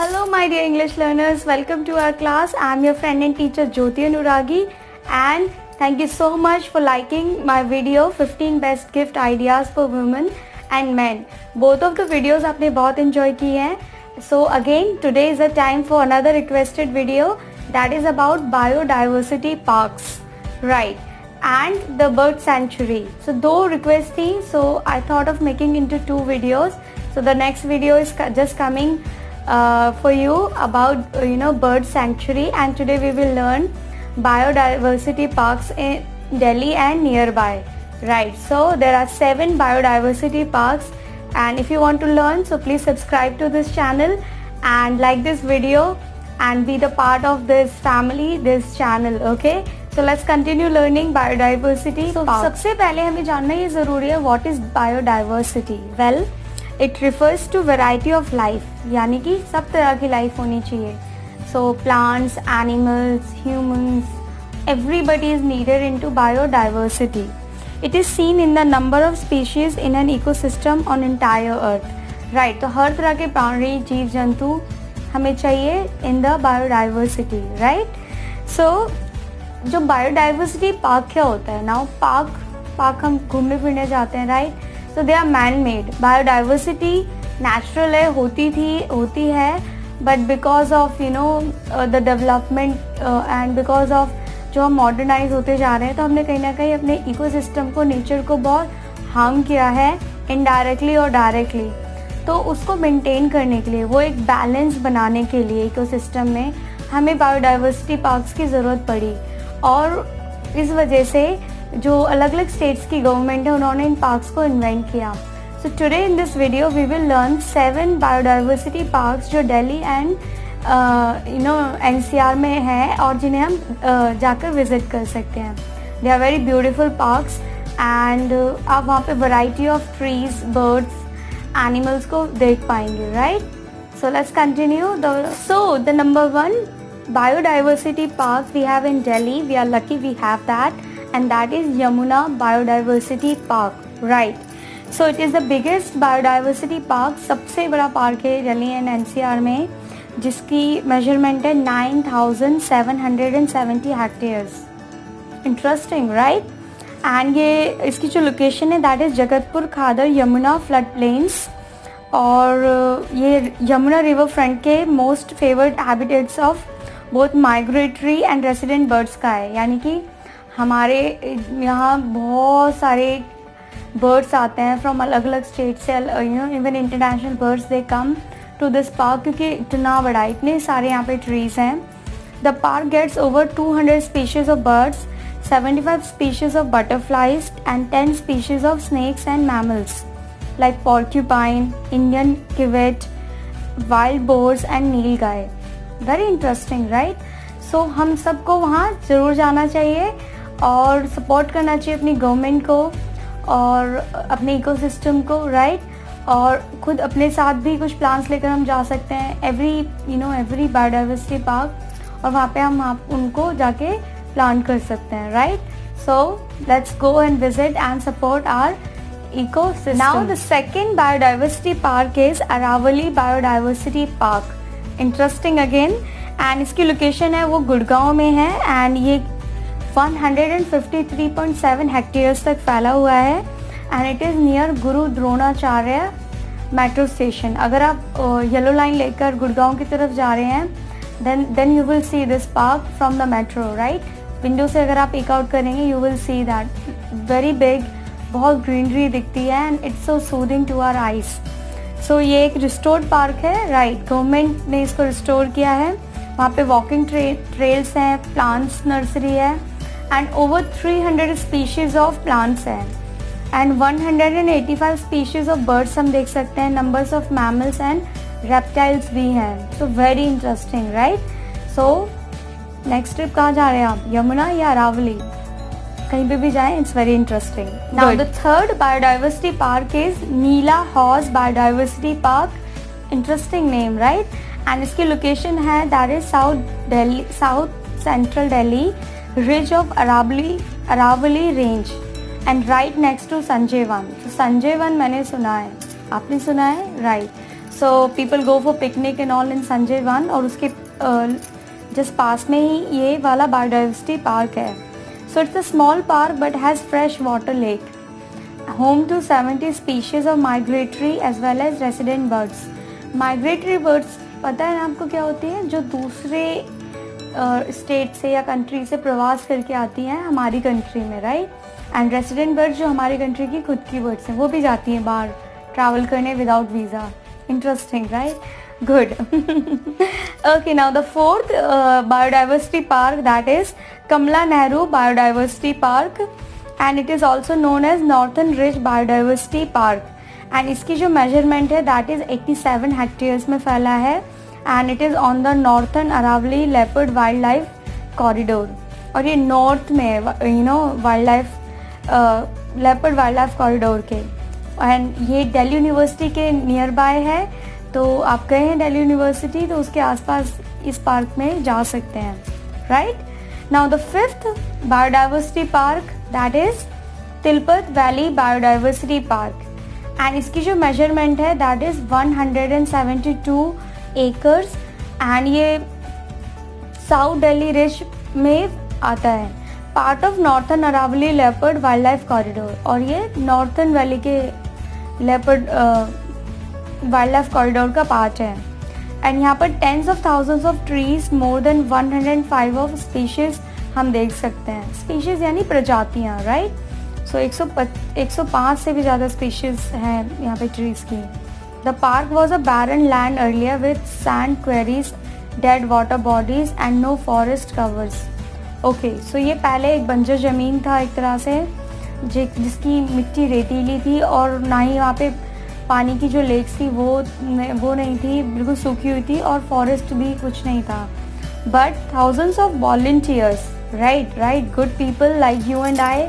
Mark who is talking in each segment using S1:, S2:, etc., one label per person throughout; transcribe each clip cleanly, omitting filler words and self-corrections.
S1: Hello my dear English learners, welcome to our class. I am your friend and teacher Jyoti Anuragi and thank you so much for liking my video 15 best gift ideas for women and men. Both of the videos आपने बहुत enjoy किए हैं. So again today is the time for another requested video that is about biodiversity parks, right? And the bird sanctuary. So दो requests थी, so I thought of making into two videos. So the next video is just coming for you about bird sanctuary, and today we will learn biodiversity parks in Delhi and nearby, right? So there are 7 biodiversity parks, and if you want to learn, so please subscribe to this channel and like this video and be the part of this family, this channel, okay? So let's continue learning biodiversity. So सबसे पहले हमें जानना ये ज़रूरी है what is biodiversity? Well, it refers to variety of life, यानी कि सब तरह की लाइफ होनी चाहिए. So plants, animals, humans, everybody is needed into biodiversity. It is seen in the number of species in an ecosystem on entire earth, right? तो हर तरह के प्राणी, जीव जंतु हमें चाहिए in the biodiversity, right? So जो बायोडाइवर्सिटी पार्क क्या होता है? नाउ पार्क हम घूमने फिरने जाते हैं, right? So they are man made. Biodiversity natural है, होती है, but because of the development and because of जो हम मॉडर्नाइज होते जा रहे हैं, तो हमने कहीं ना कहीं अपने इकोसिस्टम को, नेचर को बहुत हार्म किया है इनडायरेक्टली और डायरेक्टली. तो उसको मेंटेन करने के लिए, वो एक बैलेंस बनाने के लिए इकोसिस्टम में हमें बायोडाइवर्सिटी पार्क्स की ज़रूरत पड़ी. और इस वजह से जो अलग अलग स्टेट्स की गवर्नमेंट है, उन्होंने इन पार्क्स को इन्वेंट किया. So today in this video we will learn 7 biodiversity parks जो दिल्ली एंड NCR में है और जिन्हें हम जाकर विजिट कर सकते हैं. They are very beautiful parks and आप वहाँ पे variety of trees, birds, animals को देख पाएंगे, right? So let's continue. So the number 1 biodiversity park we have in Delhi, we are lucky we have that, and that is Yamuna Biodiversity Park, right? So it is the biggest biodiversity park, सबसे बड़ा park है Delhi and NCR में, जिसकी measurement है 9,770 hectares. Interesting, right? And ये इसकी जो location है that is Jagatpur Khadar Yamuna flood plains, और ये यमुना रिवर फ्रंट के most favoured habitats of both migratory and resident birds का है. यानी कि हमारे यहाँ बहुत सारे बर्ड्स आते हैं फ्रॉम अलग अलग स्टेट से, even international birds they come to this park, क्योंकि इतना बड़ा, इतने सारे यहाँ पे ट्रीज हैं. The park gets over 200 species of birds, 75 species of butterflies and 10 species of snakes and mammals like porcupine, Indian civet, wild boars and nilgai. Very interesting, right? So हम सबको वहाँ ज़रूर जाना चाहिए और सपोर्ट करना चाहिए अपनी गवर्नमेंट को और अपने इकोसिस्टम को, राइट? और खुद अपने साथ भी कुछ प्लान्स लेकर हम जा सकते हैं एवरी बायोडाइवर्सिटी पार्क, और वहाँ पे हम उनको जाके प्लांट कर सकते हैं, right? So let's go and visit and support our ecosystem. Now the second biodiversity park is Aravali Biodiversity Park. Interesting again, and इसकी लोकेशन है वो गुड़गांव में है, एंड ये 153.7 हेक्टेयर्स तक फैला हुआ है, and it is near Guru Dronacharya metro station. अगर आप येलो लाइन लेकर गुड़गांव की तरफ जा रहे हैं, then you will see this park from the metro, right? Window से अगर आप पिक आउट करेंगे, you will see that very big, बहुत ग्रीनरी दिखती है, and it's so soothing to our eyes. So ये एक रिस्टोर्ड पार्क है, राइट? गवर्नमेंट ने इसको रिस्टोर किया है. वहाँ पे वॉकिंग ट्रेल्स हैं, प्लांट्स नर्सरी है, and over 300 species of plants हैं, एंड 185 स्पीशीज ऑफ बर्ड्स हम देख सकते हैं. Numbers of mammals and reptiles भी हैं. So very interesting, right? So next trip कहाँ जा रहे हैं आप? यमुना या अरावली? कहीं पे भी जाएं, it's very interesting. Now the third biodiversity park is Neela Hauz biodiversity park. Interesting name, right? And इसकी लोकेशन है that is south central Delhi, ridge of Aravalli range, and right next to Sanjay Van. Sanjay Van मैंने सुना है, आपने सुना है, right? So people go for picnic and all in Sanjay Van, और उसके जस्ट पास में ही ये वाला बायोडाइवर्सिटी पार्क है. So it's a small park but has fresh water lake, home to 70 species of migratory as well as resident birds. Migratory birds पता है ना आपको क्या होती है? जो दूसरे स्टेट से या कंट्री से प्रवास करके आती हैं हमारी कंट्री में, राइट. एंड रेसिडेंट बर्ड्स जो हमारी कंट्री की खुद की बर्ड्स हैं, वो भी जाती हैं बाहर ट्रैवल करने without visa. Interesting, right? Good. Okay, now the fourth biodiversity park, that is Kamala Nehru Biodiversity Park, and it is also known as Northern Ridge Biodiversity Park. And इसकी जो measurement है that is 87 hectares में फैला है, and it is on the Northern Aravalli Leopard Wildlife Corridor. और ये north में wildlife leopard wildlife corridor के, एंड ये दिल्ली यूनिवर्सिटी के नियर बाय है. तो आप गए हैं दिल्ली यूनिवर्सिटी तो उसके आसपास इस पार्क में जा सकते हैं, right. Now the fifth biodiversity park, that is Tilpat valley biodiversity park, and इसकी जो मेजरमेंट है दैट इज 172 एकर्स, एंड ये साउथ दिल्ली रिज में आता है, part of northern Aravalli leopard wild life corridor. और ये नॉर्थन वैली के लेपर्ड वाइल्ड लाइफ कॉरिडोर का पार्ट है. एंड यहाँ पर tens of thousands of trees, more than 105 of species हम देख सकते हैं. स्पीशीज यानी प्रजातियाँ, राइट. सो 105 से भी ज़्यादा स्पीशीज हैं यहाँ पे ट्रीज की. The park was a barren land earlier with sand quarries, dead water bodies and no forest covers. Okay, so ये पहले एक बंजर ज़मीन था एक तरह से, जिसकी मिट्टी रेतीली थी, और ना ही वहाँ पे पानी की जो लेक्स थी वो नहीं थी, बिल्कुल सूखी हुई थी, और फॉरेस्ट भी कुछ नहीं था. But thousands of volunteers, right, good people like you and I,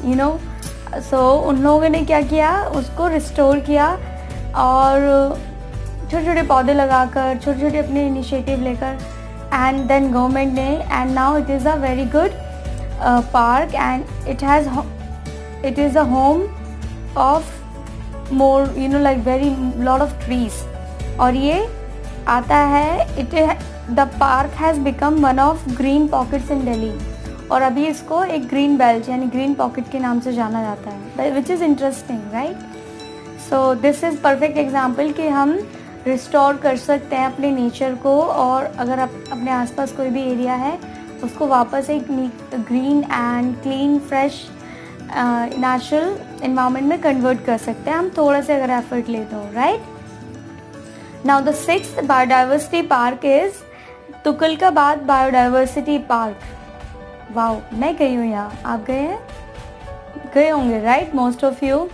S1: you know, so उन लोगों ने क्या किया, उसको रिस्टोर किया, और छोटे छोटे पौधे लगाकर, छोटे छोटे अपने इनिशिएटिव लेकर, एंड देन गवर्नमेंट ने, and now it is a very good park, and it is a home of more like very lot of trees. और ये आता है, the park has become one of green pockets in Delhi, और अभी इसको एक green belt यानी green pocket के नाम से जाना जाता है, which is interesting, right? So this is perfect example कि हम रिस्टोर कर सकते हैं अपने नेचर को, और अगर आप अपने आसपास कोई भी एरिया है उसको वापस एक green and clean fresh natural environment में कन्वर्ट कर सकते हैं हम, थोड़ा सा अगर एफर्ट लेते हो, right. Now the sixth biodiversity park is Tughlakabad biodiversity park. Wow, मैं गई हूँ यहाँ, आप गए होंगे, right, most of you.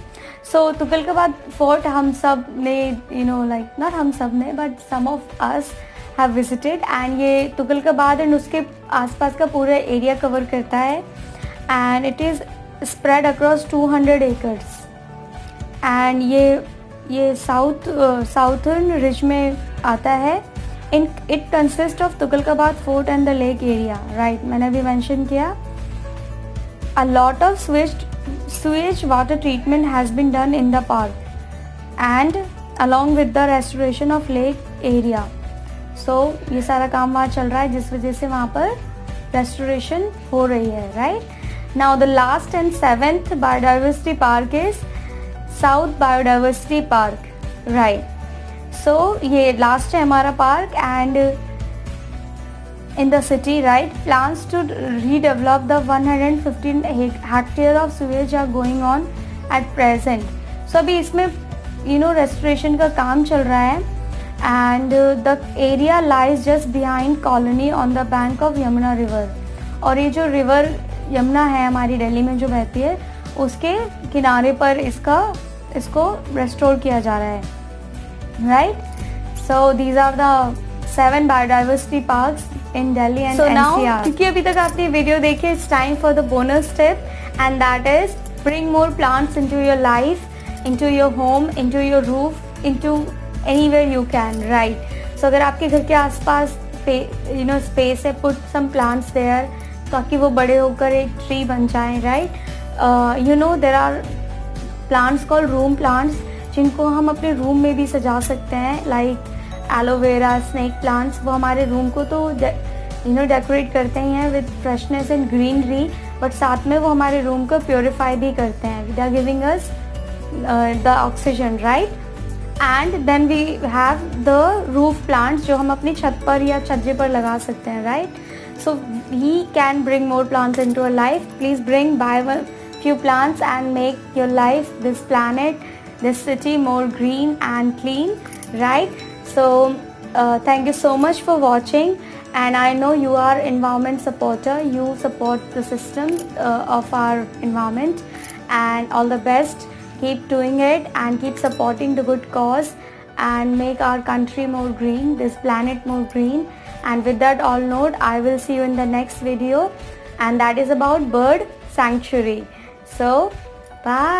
S1: So Tughlakabad fort हम सब ने, लाइक नॉट हम सब ने, but some of us have visited, and ये तुगलकाबाद एंड उसके आसपास का पूरा एरिया कवर करता है, and it is spread across 200 acres, and ये southern ridge में आता है. It consists of Tughlakabad fort and the lake area, right, मैंने भी mention किया. A lot of sewage water treatment has been done in the park, and along with the restoration of lake area. So ये सारा काम वहाँ चल रहा है, जिस वजह से वहाँ पर restoration हो रही है, right. Now the last and seventh biodiversity park is South Biodiversity Park, right. So ये last है हमारा park, and in the city, right, plans to redevelop the 115 hectares of sewage are going on at present. So अभी इसमें restoration का काम चल रहा है, and the area lies just behind colony on the bank of Yamuna river. और ये जो river यमुना है हमारी दिल्ली में जो बहती है, उसके किनारे पर इसको रेस्टोर किया जा रहा है, right. So these are the 7 biodiversity parks in Delhi and NCR. क्योंकि अभी तक आपने वीडियो देखी, it's time for the bonus tip, and that is bring more plants into your life, into your home, into your roof, into anywhere you can, right. So अगर आपके घर के आसपास स्पेस है, पुट सम प्लांट्स देयर, ताकि वो बड़े होकर एक ट्री बन जाए, right. There are plants called room plants, जिनको हम अपने रूम में भी सजा सकते हैं, लाइक एलोवेरा, स्नेक प्लांट्स। वो हमारे रूम को तो डेकोरेट करते ही हैं with freshness and greenery, but साथ में वो हमारे रूम को प्योरीफाई भी करते हैं। They are giving us the oxygen, right. And then we have the roof plants जो हम अपनी छत पर या छज्जे पर लगा सकते हैं, right. So we can bring more plants into our life. Please bring buy few plants and make your life, this planet, this city more green and clean, right? So thank you so much for watching, and I know you are environment supporter. You support the system of our environment, and all the best. Keep doing it and keep supporting the good cause and make our country more green, this planet more green. And with that all note, I will see you in the next video, and that is about bird sanctuary. So bye.